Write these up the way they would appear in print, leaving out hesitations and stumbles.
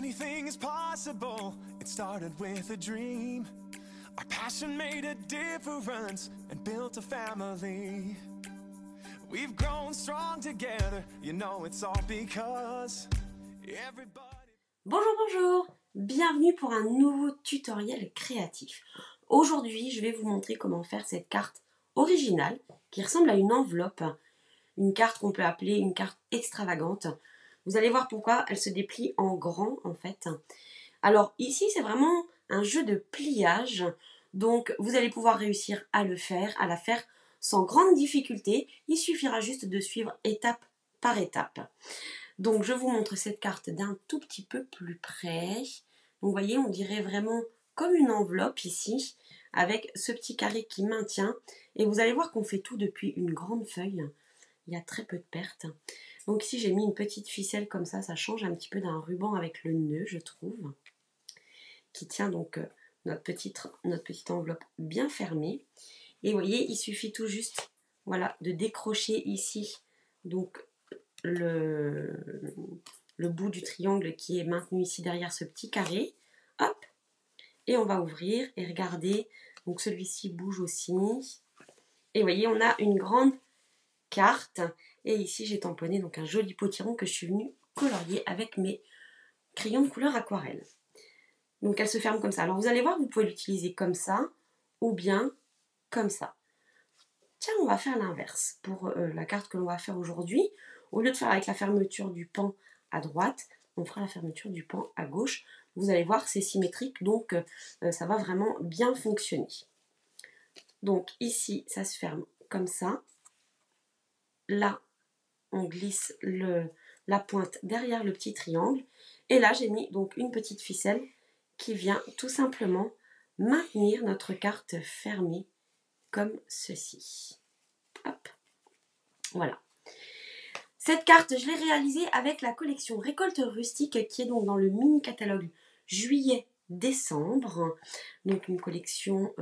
Anything is possible. It started with a dream. Our passion made a difference and built a family. We've grown strong together. You know it's all because everybody. Bonjour, bonjour. Bienvenue pour un nouveau tutoriel créatif. Aujourd'hui, je vais vous montrer comment faire cette carte originale qui ressemble à une enveloppe. Une carte qu'on peut appeler une carte extravagante. Vous allez voir pourquoi elle se déplie en grand en fait. Alors ici, c'est vraiment un jeu de pliage. Donc vous allez pouvoir réussir à la faire sans grande difficulté. Il suffira juste de suivre étape par étape. Donc je vous montre cette carte d'un tout petit peu plus près. Donc vous voyez, on dirait vraiment comme une enveloppe ici, avec ce petit carré qui maintient. Et vous allez voir qu'on fait tout depuis une grande feuille. Il y a très peu de pertes. Donc ici j'ai mis une petite ficelle comme ça change un petit peu d'un ruban avec le nœud, je trouve, qui tient donc notre petite enveloppe bien fermée. Et vous voyez, il suffit tout juste, voilà, de décrocher ici donc le bout du triangle qui est maintenu ici derrière ce petit carré. Hop, et on va ouvrir et regarder. Donc celui-ci bouge aussi. Et vous voyez, on a une grande carte. Et ici, j'ai tamponné donc un joli potiron que je suis venue colorier avec mes crayons de couleur aquarelle. Donc elle se ferme comme ça. Alors vous allez voir, vous pouvez l'utiliser comme ça ou bien comme ça. Tiens, on va faire l'inverse pour la carte que l'on va faire aujourd'hui. Au lieu de faire avec la fermeture du pan à droite, on fera la fermeture du pan à gauche. Vous allez voir, c'est symétrique, donc ça va vraiment bien fonctionner. Donc ici, ça se ferme comme ça. Là, on glisse la pointe derrière le petit triangle. Et là, j'ai mis donc une petite ficelle qui vient tout simplement maintenir notre carte fermée comme ceci. Hop, voilà. Cette carte, je l'ai réalisée avec la collection Récolte Rustique qui est donc dans le mini catalogue juillet-décembre. Donc une collection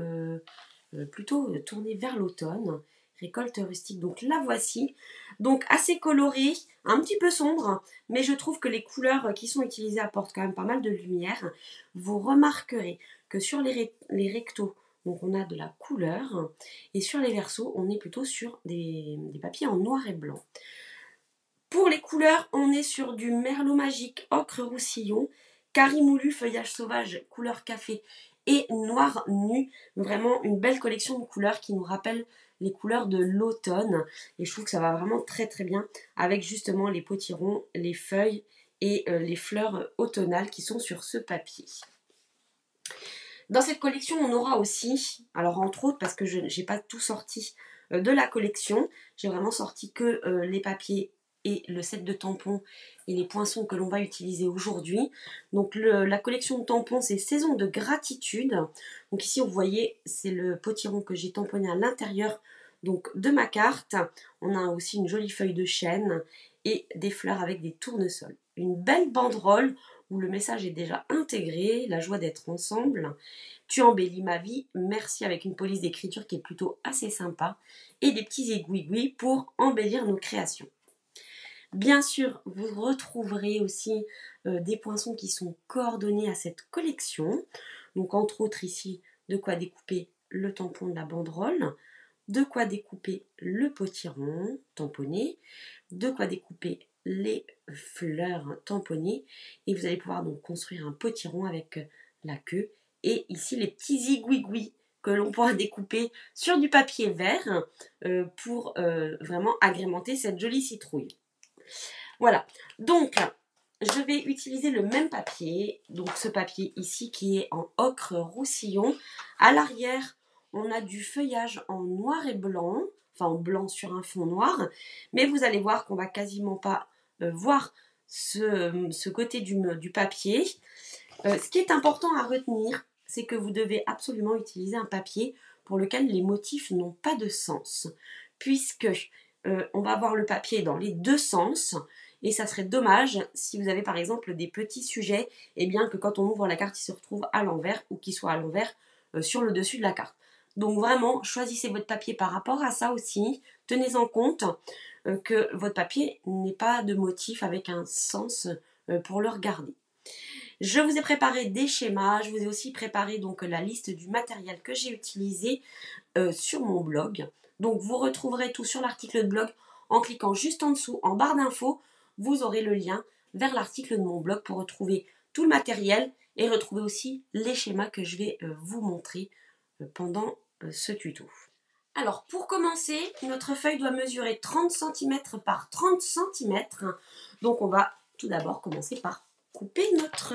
plutôt tournée vers l'automne. Récolte rustique, donc la voici. Donc assez colorée, un petit peu sombre, mais je trouve que les couleurs qui sont utilisées apportent quand même pas mal de lumière. Vous remarquerez que sur les rectos, donc on a de la couleur, et sur les versos, on est plutôt sur des papiers en noir et blanc. Pour les couleurs, on est sur du merlot magique, ocre roussillon, carimoulu, feuillage sauvage, couleur café et noir nu. Vraiment une belle collection de couleurs qui nous rappelle les couleurs de l'automne. Et je trouve que ça va vraiment très très bien avec justement les potirons, les feuilles et les fleurs automnales qui sont sur ce papier. Dans cette collection, on aura aussi, alors entre autres parce que je n'ai pas tout sorti de la collection, j'ai vraiment sorti que les papiers et le set de tampons et les poinçons que l'on va utiliser aujourd'hui. Donc la collection de tampons, c'est Saison de gratitude. Donc ici, vous voyez, c'est le potiron que j'ai tamponné à l'intérieur donc de ma carte. On a aussi une jolie feuille de chêne et des fleurs avec des tournesols. Une belle banderole où le message est déjà intégré, la joie d'être ensemble. Tu embellis ma vie, merci, avec une police d'écriture qui est plutôt assez sympa. Et des petits aiguilles pour embellir nos créations. Bien sûr, vous retrouverez aussi des poinçons qui sont coordonnés à cette collection. Donc entre autres ici, de quoi découper le tampon de la banderole, de quoi découper le potiron tamponné, de quoi découper les fleurs tamponnées. Et vous allez pouvoir donc construire un potiron avec la queue. Et ici les petits zigouigouis que l'on pourra découper sur du papier vert pour vraiment agrémenter cette jolie citrouille. Voilà, donc je vais utiliser le même papier, donc ce papier ici qui est en ocre roussillon. À l'arrière, on a du feuillage en noir et blanc, enfin en blanc sur un fond noir, mais vous allez voir qu'on va quasiment pas voir ce côté du papier. Ce qui est important à retenir, c'est que vous devez absolument utiliser un papier pour lequel les motifs n'ont pas de sens, puisque on va avoir le papier dans les deux sens, et ça serait dommage si vous avez par exemple des petits sujets, et bien que quand on ouvre la carte, il se retrouve à l'envers, ou qu'il soit à l'envers sur le dessus de la carte. Donc vraiment, choisissez votre papier par rapport à ça aussi, tenez en compte que votre papier n'ait pas de motif avec un sens pour le regarder. Je vous ai préparé des schémas, je vous ai aussi préparé donc la liste du matériel que j'ai utilisé sur mon blog. Donc vous retrouverez tout sur l'article de blog en cliquant juste en dessous, en barre d'infos, vous aurez le lien vers l'article de mon blog pour retrouver tout le matériel et retrouver aussi les schémas que je vais vous montrer pendant ce tuto. Alors pour commencer, notre feuille doit mesurer 30 cm par 30 cm. Donc on va tout d'abord commencer par couper notre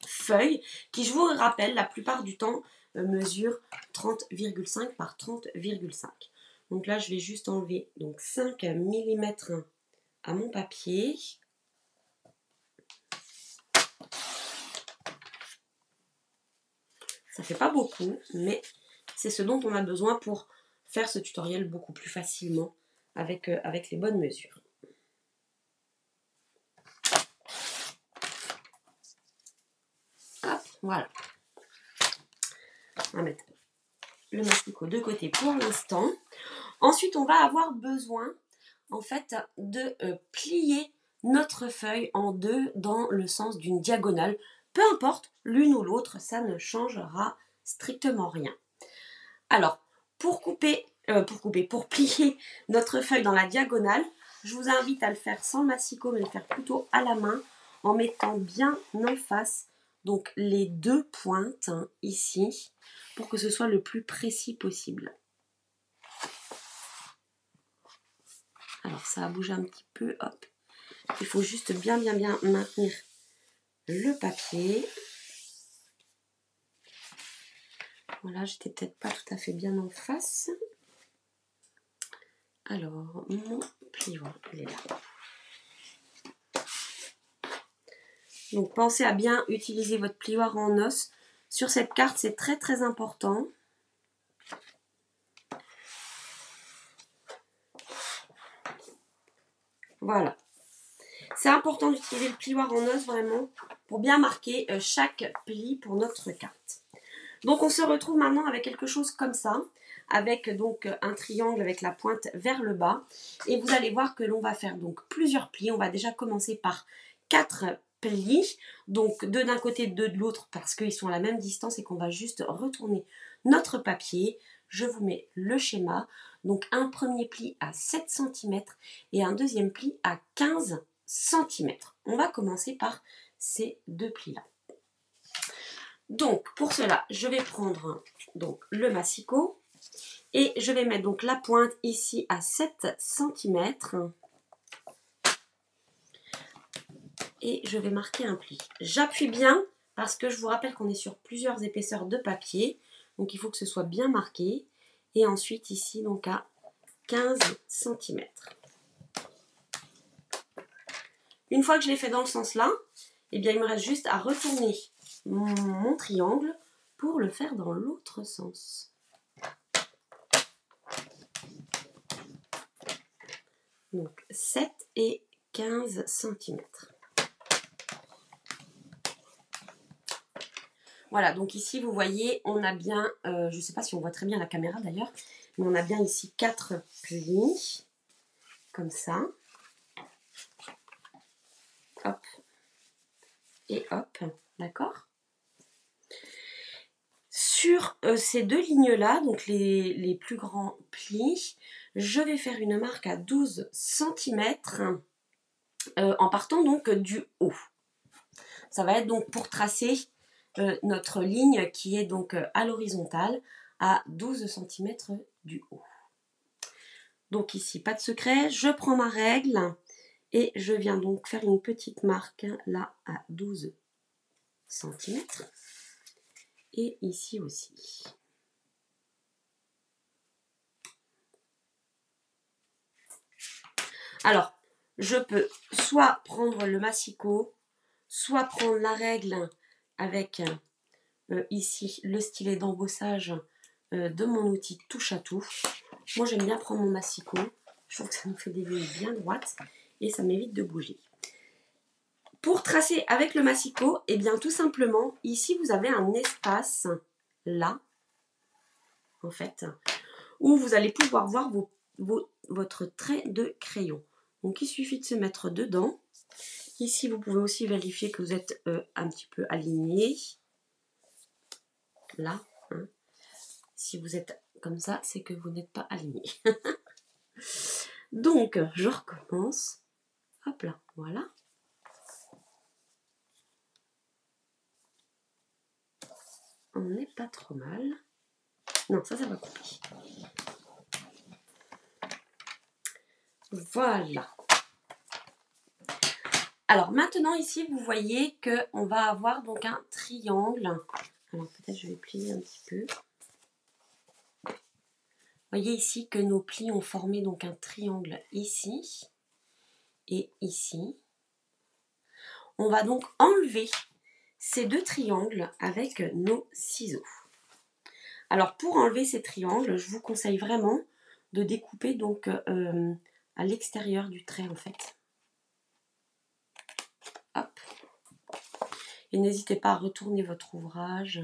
feuille qui, je vous rappelle, la plupart du temps mesure 30,5 par 30,5. Donc là je vais juste enlever donc 5 mm à mon papier. Ça fait pas beaucoup, mais c'est ce dont on a besoin pour faire ce tutoriel beaucoup plus facilement avec les bonnes mesures. Hop, voilà. On va mettre le masticot de côté pour l'instant. Ensuite, on va avoir besoin en fait de plier notre feuille en deux dans le sens d'une diagonale. Peu importe l'une ou l'autre, ça ne changera strictement rien. Alors, pour plier notre feuille dans la diagonale, je vous invite à le faire sans le massicot, mais le faire plutôt à la main, en mettant bien en face donc les deux pointes ici, pour que ce soit le plus précis possible. Alors ça a bougé un petit peu, hop. Il faut juste bien maintenir le papier. Voilà, j'étais peut-être pas tout à fait bien en face. Alors, mon plioir, il est là. Donc, pensez à bien utiliser votre plioir en os. Sur cette carte, c'est très important. Voilà. C'est important d'utiliser le plioir en os vraiment pour bien marquer chaque pli pour notre carte. Donc, on se retrouve maintenant avec quelque chose comme ça, avec donc un triangle avec la pointe vers le bas. Et vous allez voir que l'on va faire donc plusieurs plis. On va déjà commencer par 4 plis, donc 2 d'un côté, 2 de l'autre, parce qu'ils sont à la même distance et qu'on va juste retourner notre papier. Je vous mets le schéma. Donc, un premier pli à 7 cm et un deuxième pli à 15 cm. On va commencer par ces deux plis-là. Donc, pour cela, je vais prendre donc, le massicot et je vais mettre donc la pointe ici à 7 cm et je vais marquer un pli. J'appuie bien parce que je vous rappelle qu'on est sur plusieurs épaisseurs de papier, donc il faut que ce soit bien marqué. Et ensuite ici, donc à 15 cm. Une fois que je l'ai fait dans le sens là, eh bien, il me reste juste à retourner mon triangle pour le faire dans l'autre sens. Donc 7 et 15 cm. Voilà, donc ici vous voyez, on a bien, je ne sais pas si on voit très bien la caméra d'ailleurs, mais on a bien ici 4 plis, comme ça. Hop. Et hop, d'accord. Sur ces deux lignes-là, donc les plus grands plis, je vais faire une marque à 12 cm en partant donc du haut. Ça va être donc pour tracer notre ligne qui est donc à l'horizontale à 12 cm du haut. Donc ici, pas de secret, je prends ma règle et je viens donc faire une petite marque là à 12 cm. Et ici aussi. Alors, je peux soit prendre le massicot, soit prendre la règle avec ici le stylet d'embossage de mon outil touche à tout. Moi, j'aime bien prendre mon massicot. Je trouve que ça me fait des lignes bien droites et ça m'évite de bouger. Pour tracer avec le massicot, eh bien tout simplement, ici vous avez un espace, là, en fait, où vous allez pouvoir voir votre trait de crayon. Donc il suffit de se mettre dedans. Ici, vous pouvez aussi vérifier que vous êtes un petit peu aligné. Là, hein. Si vous êtes comme ça, c'est que vous n'êtes pas aligné. Donc, je recommence. Hop là, voilà. On n'est pas trop mal. Non, ça va couper. Voilà. Alors maintenant ici, vous voyez qu'on va avoir donc un triangle. Alors peut-être je vais plier un petit peu. Vous voyez ici que nos plis ont formé donc un triangle ici et ici. On va donc enlever ces deux triangles avec nos ciseaux. Alors pour enlever ces triangles, je vous conseille vraiment de découper donc à l'extérieur du trait en fait. Hop. Et n'hésitez pas à retourner votre ouvrage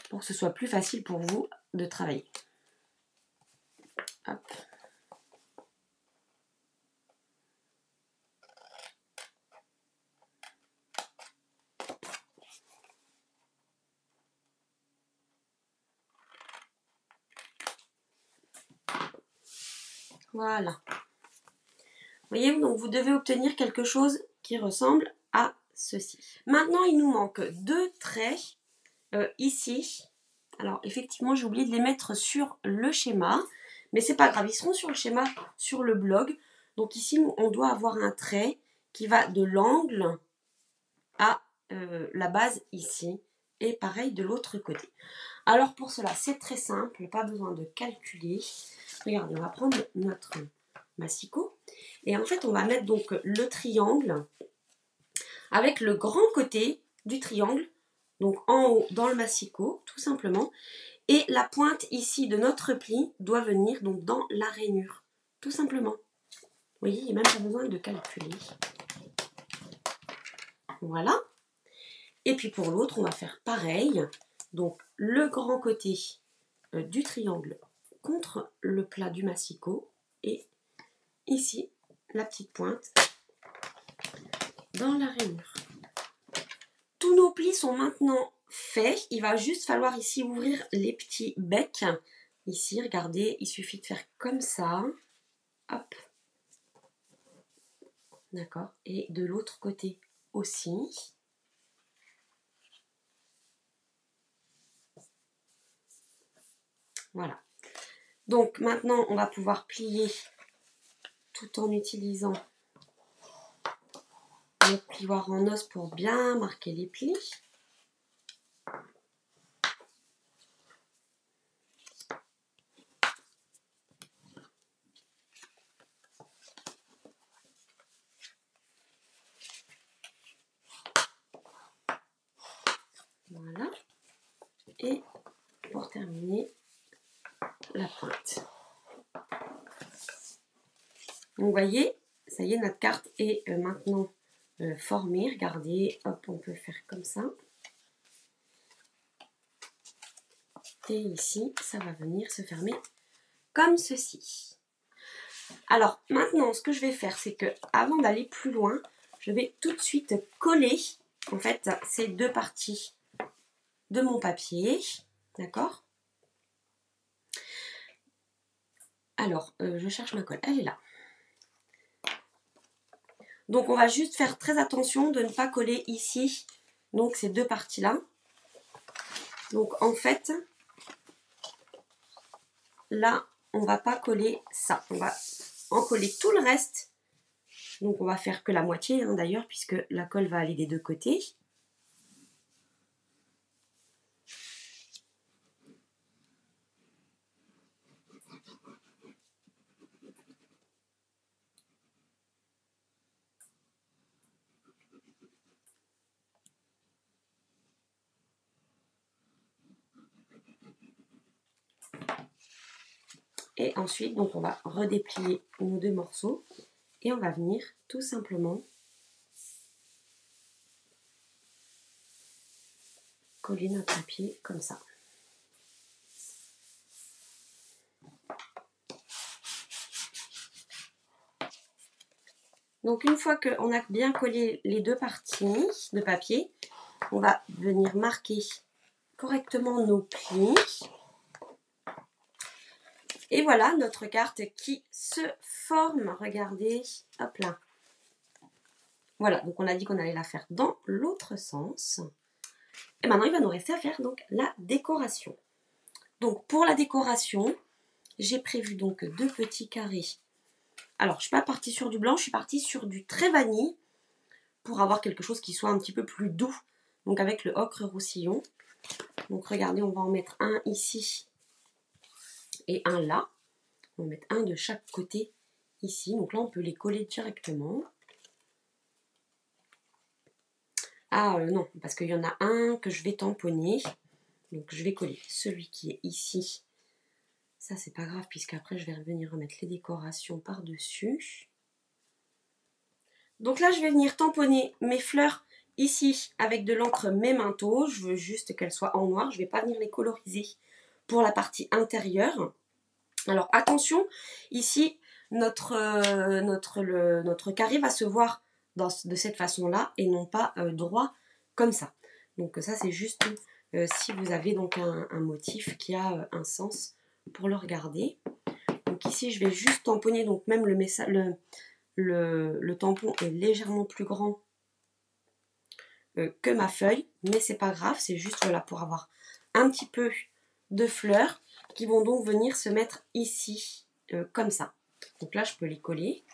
pour que ce soit plus facile pour vous de travailler. Hop. Voilà. Vous voyez, donc vous devez obtenir quelque chose qui ressemble à ceci. Maintenant, il nous manque deux traits ici. Alors, effectivement, j'ai oublié de les mettre sur le schéma, mais c'est pas grave, ils seront sur le schéma, sur le blog. Donc ici, on doit avoir un trait qui va de l'angle à la base ici, et pareil de l'autre côté. Alors pour cela, c'est très simple, pas besoin de calculer. Regardez, on va prendre notre massicot. Et en fait, on va mettre donc le triangle avec le grand côté du triangle, donc en haut dans le massicot, tout simplement. Et la pointe ici de notre pli doit venir donc dans la rainure, tout simplement. Vous voyez, il n'y a même pas besoin de calculer. Voilà. Et puis pour l'autre, on va faire pareil. Donc le grand côté du triangle contre le plat du massicot. Et ici, la petite pointe dans la rainure. Tous nos plis sont maintenant faits. Il va juste falloir ici ouvrir les petits becs. Ici, regardez, il suffit de faire comme ça. Hop. D'accord. Et de l'autre côté aussi. Voilà. Donc maintenant, on va pouvoir plier tout en utilisant le plioir en os pour bien marquer les plis. Voilà. Et pour terminer, la pointe. Donc vous voyez, ça y est, notre carte est maintenant formée. Regardez, hop, on peut faire comme ça. Et ici, ça va venir se fermer comme ceci. Alors maintenant, ce que je vais faire, c'est que avant d'aller plus loin, je vais tout de suite coller en fait ces deux parties de mon papier. D'accord? Alors, je cherche ma colle. Elle est là. Donc, on va juste faire très attention de ne pas coller ici, donc ces deux parties-là. Donc, en fait, là, on ne va pas coller ça. On va en coller tout le reste. Donc, on va faire que la moitié, hein, d'ailleurs, puisque la colle va aller des deux côtés. Et ensuite, donc on va redéplier nos deux morceaux et on va venir tout simplement coller notre papier comme ça. Donc une fois qu'on a bien collé les deux parties de papier, on va venir marquer correctement nos plis. Et voilà notre carte qui se forme. Regardez, hop là. Voilà, donc on a dit qu'on allait la faire dans l'autre sens. Et maintenant, il va nous rester à faire donc la décoration. Donc pour la décoration, j'ai prévu donc 2 petits carrés. Alors, je ne suis pas partie sur du blanc, je suis partie sur du très vanille pour avoir quelque chose qui soit un petit peu plus doux. Donc avec le ocre roussillon. Donc regardez, on va en mettre un ici et un là. On va mettre un de chaque côté ici. Donc là, on peut les coller directement. Ah non, parce qu'il y en a un que je vais tamponner. Donc je vais coller celui qui est ici. Ça, c'est pas grave, puisqu'après, je vais revenir remettre les décorations par-dessus. Donc là, je vais venir tamponner mes fleurs ici avec de l'encre Memento. Je veux juste qu'elles soient en noir. Je ne vais pas venir les coloriser pour la partie intérieure. Alors attention, ici, notre carré va se voir de cette façon-là et non pas droit comme ça. Donc ça, c'est juste si vous avez donc un motif qui a un sens pour le regarder. Donc ici, je vais juste tamponner, donc même le tampon est légèrement plus grand que ma feuille, mais c'est pas grave, c'est juste voilà, pour avoir un petit peu de fleurs qui vont donc venir se mettre ici, comme ça. Donc là, je peux les coller.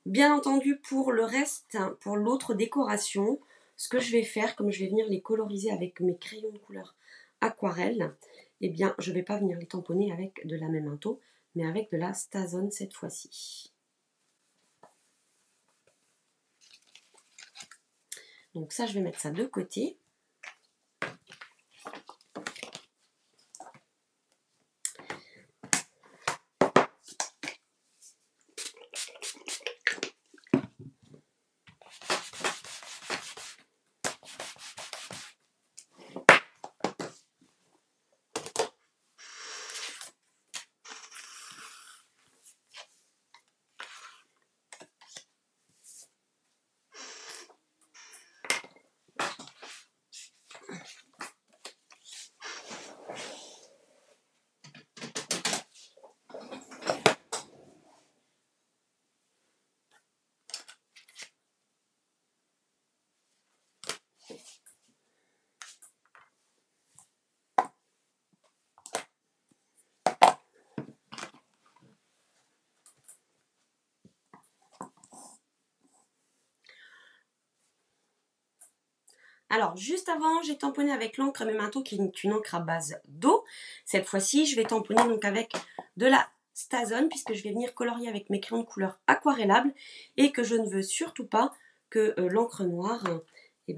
Bien entendu, pour le reste, pour l'autre décoration, ce que je vais faire, comme je vais venir les coloriser avec mes crayons de couleur aquarelle, eh bien, je ne vais pas venir les tamponner avec de la Memento, mais avec de la StaZone cette fois-ci. Donc ça, je vais mettre ça de côté. Alors, juste avant, j'ai tamponné avec l'encre Memento qui est une encre à base d'eau. Cette fois-ci, je vais tamponner donc avec de la StaZone puisque je vais venir colorier avec mes crayons de couleur aquarellables et que je ne veux surtout pas que l'encre noire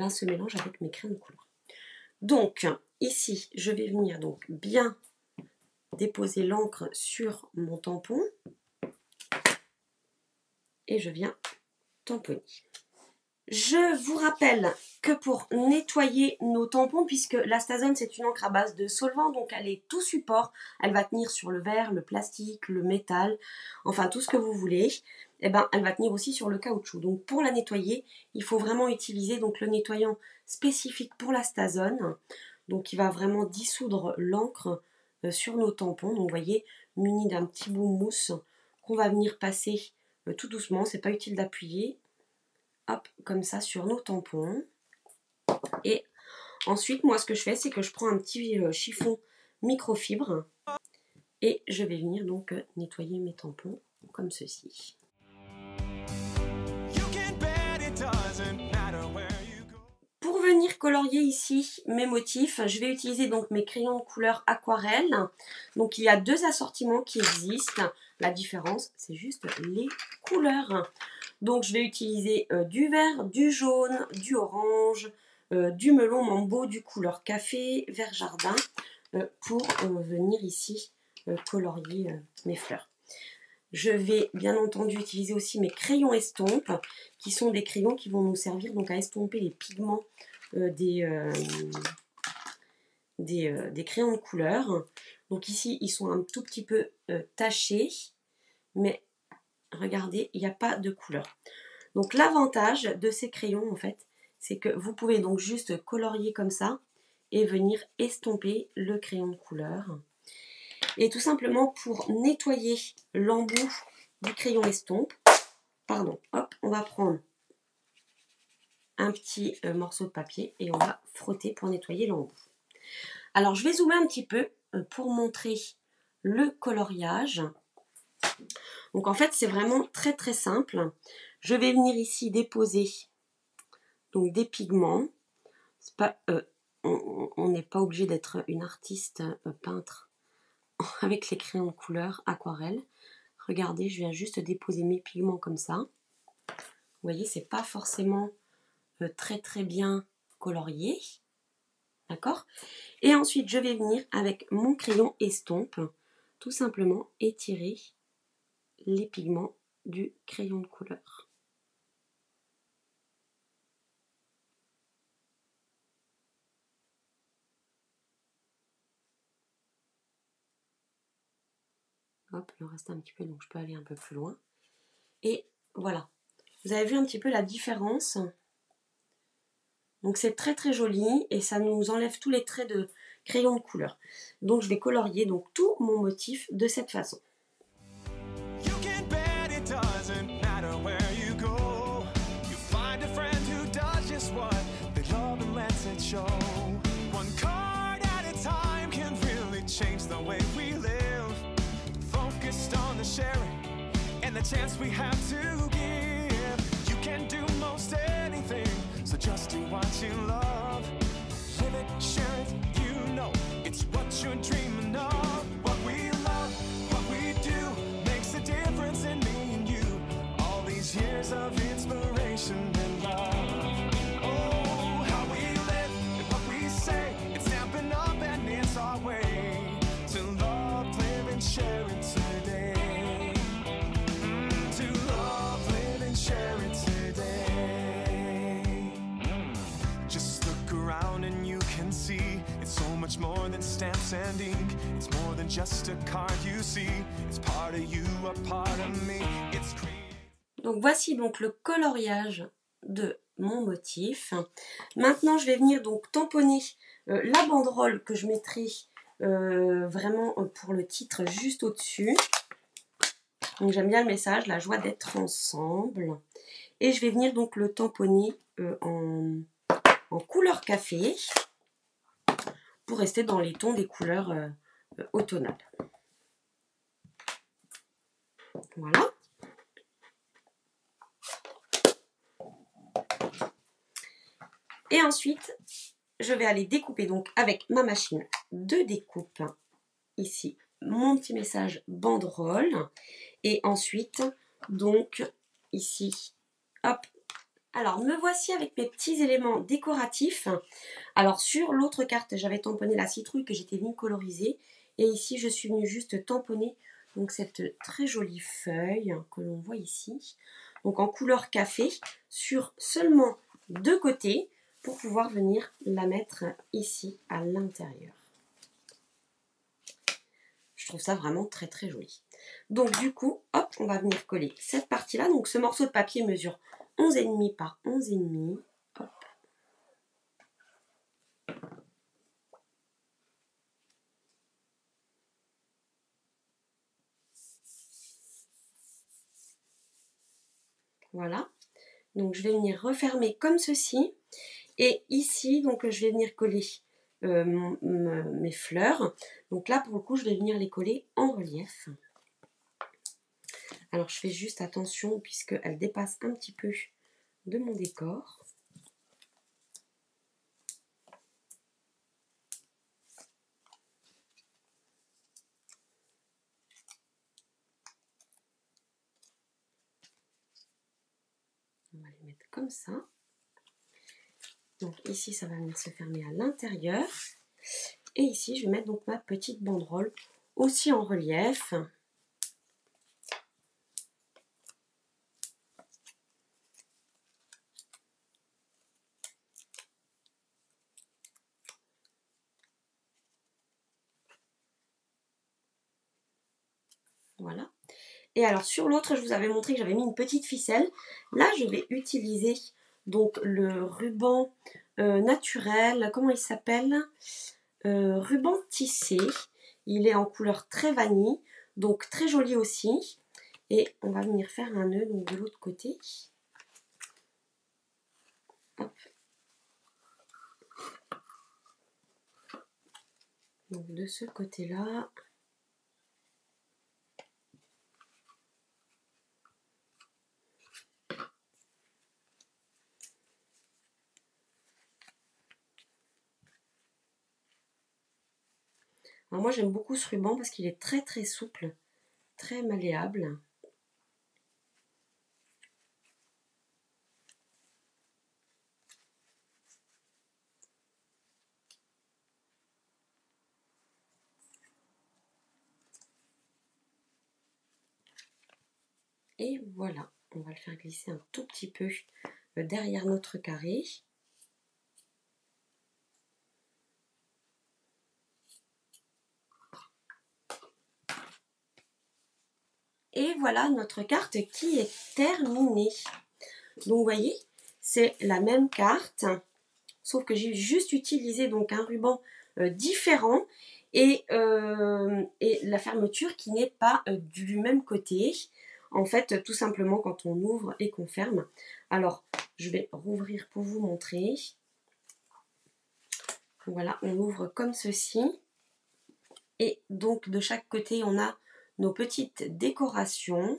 se mélange avec mes crayons de couleur. Donc, ici, je vais venir donc bien déposer l'encre sur mon tampon et je viens tamponner. Je vous rappelle que pour nettoyer nos tampons, puisque la StaZone c'est une encre à base de solvant, donc elle est tout support, elle va tenir sur le verre, le plastique, le métal, enfin tout ce que vous voulez, et elle va tenir aussi sur le caoutchouc. Donc pour la nettoyer, il faut vraiment utiliser donc le nettoyant spécifique pour la StaZone, donc qui va vraiment dissoudre l'encre sur nos tampons. Donc vous voyez, muni d'un petit bout mousse qu'on va venir passer tout doucement, c'est pas utile d'appuyer. Hop, comme ça sur nos tampons. Et ensuite, moi, ce que je fais, c'est que je prends un petit chiffon microfibre et je vais venir donc nettoyer mes tampons comme ceci. Pour venir colorier ici mes motifs, je vais utiliser donc mes crayons de couleur aquarelle. Donc il y a 2 assortiments qui existent. La différence, c'est juste les couleurs. Donc je vais utiliser du vert, du jaune, du orange, du melon mambo, du couleur café, vert jardin pour venir ici colorier mes fleurs. Je vais bien entendu utiliser aussi mes crayons estompes qui sont des crayons qui vont nous servir donc à estomper les pigments des crayons de couleur. Donc ici ils sont un tout petit peu tachés, mais regardez, il n'y a pas de couleur. Donc l'avantage de ces crayons, en fait, c'est que vous pouvez donc juste colorier comme ça et venir estomper le crayon de couleur. Et tout simplement pour nettoyer l'embout du crayon estompe, pardon, hop, on va prendre un petit morceau de papier et on va frotter pour nettoyer l'embout. Alors je vais zoomer un petit peu pour montrer le coloriage. Donc en fait c'est vraiment très très simple. Je vais venir ici déposer donc des pigments. Pas, on n'est pas obligé d'être une artiste peintre avec les crayons de couleur aquarelle. Regardez, je viens juste déposer mes pigments comme ça. Vous voyez, c'est pas forcément très très bien colorié. D'accord? Et ensuite, je vais venir avec mon crayon estompe, tout simplement étirer les pigments du crayon de couleur. Hop, il en reste un petit peu, donc je peux aller un peu plus loin. Et voilà. Vous avez vu un petit peu la différence? Donc c'est très très joli et ça nous enlève tous les traits de crayon de couleur. Donc je vais colorier donc tout mon motif de cette façon. You can bet it doesn't matter where you go. You find a friend who does just what they love and lets it show. One card at a time can really change the way we live. Focused on the sharing and the chance we have to give. You can do most anything, so just do what you love. Live it, share it, you know it's what you're dreaming of. What we love, what we do makes a difference in me and you. All these years of inspiration and love. Oh, how we live and what we say, it's stepping up and it's our way to love, live and share it today. To love, live and share it today. Just look around and you can see it's so much more than stamps and ink. It's more than just a card you see. It's part of you, a part of me. It's Donc voici donc le coloriage de mon motif. Maintenant je vais venir donc tamponner la banderole que je mettrai vraiment pour le titre juste au-dessus. Donc j'aime bien le message, la joie d'être ensemble. Et je vais venir donc le tamponner en couleur café pour rester dans les tons des couleurs automnales. Voilà. Et ensuite, je vais aller découper donc avec ma machine de découpe ici mon petit message banderole. Et ensuite, donc ici, hop. Alors, me voici avec mes petits éléments décoratifs. Alors, sur l'autre carte, j'avais tamponné la citrouille que j'étais venue coloriser. Et ici, je suis venue juste tamponner donc cette très jolie feuille que l'on voit ici. Donc, en couleur café, sur seulement deux côtés, pour pouvoir venir la mettre ici à l'intérieur. Je trouve ça vraiment très très joli. Donc, du coup, hop, on va venir coller cette partie-là. Donc, ce morceau de papier mesure 11,5 par 11,5. Hop. Voilà. Donc je vais venir refermer comme ceci. Et ici, donc je vais venir coller mes fleurs. Donc là, pour le coup, je vais venir les coller en relief. Alors je fais juste attention puisqu'elles dépassent un petit peu de mon décor. On va les mettre comme ça. Donc ici, ça va venir se fermer à l'intérieur. Et ici, je vais mettre donc ma petite banderole aussi en relief. Voilà. Et alors sur l'autre, je vous avais montré que j'avais mis une petite ficelle. Là, je vais utiliser donc le ruban naturel, comment il s'appelle? Ruban tissé. Il est en couleur très vanille, donc très joli aussi. Et on va venir faire un nœud donc de l'autre côté. Hop. Donc de ce côté-là. Alors moi j'aime beaucoup ce ruban parce qu'il est très très souple, très malléable. Et voilà, on va le faire glisser un tout petit peu derrière notre carré. Et voilà notre carte qui est terminée. Donc vous voyez, c'est la même carte, sauf que j'ai juste utilisé donc un ruban différent et la fermeture qui n'est pas du même côté. En fait, tout simplement quand on ouvre et qu'on ferme. Alors, je vais rouvrir pour vous montrer. Voilà, on ouvre comme ceci. Et donc de chaque côté, on a nos petites décorations.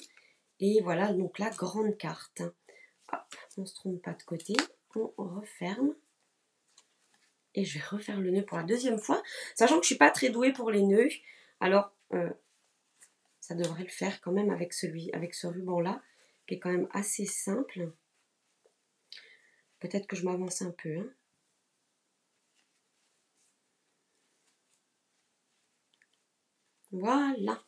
Et voilà donc la grande carte. Hop, on ne se trompe pas de côté. On referme. Et je vais refaire le nœud pour la deuxième fois. Sachant que je ne suis pas très douée pour les nœuds. Alors, ça devrait le faire quand même avec ce ruban-là. Qui est quand même assez simple. Peut-être que je m'avance un peu. Hein. Voilà.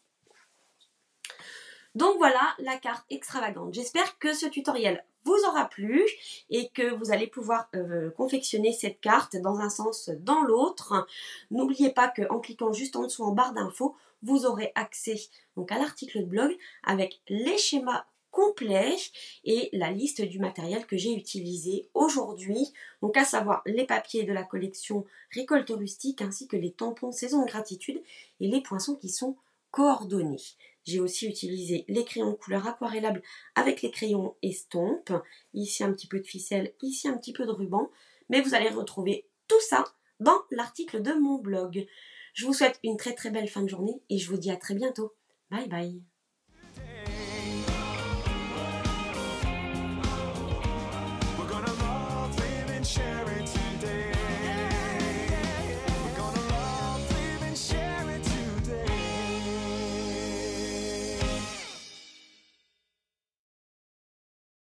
Donc voilà la carte extravagante. J'espère que ce tutoriel vous aura plu et que vous allez pouvoir confectionner cette carte dans un sens, dans l'autre. N'oubliez pas qu'en cliquant juste en dessous en barre d'infos, vous aurez accès donc à l'article de blog avec les schémas complets et la liste du matériel que j'ai utilisé aujourd'hui. Donc à savoir les papiers de la collection Récolte Rustique ainsi que les tampons Saison de Gratitude et les poinçons qui sont coordonnés. J'ai aussi utilisé les crayons de couleur aquarellables avec les crayons estompes. Ici un petit peu de ficelle, ici un petit peu de ruban. Mais vous allez retrouver tout ça dans l'article de mon blog. Je vous souhaite une très très belle fin de journée et je vous dis à très bientôt. Bye bye.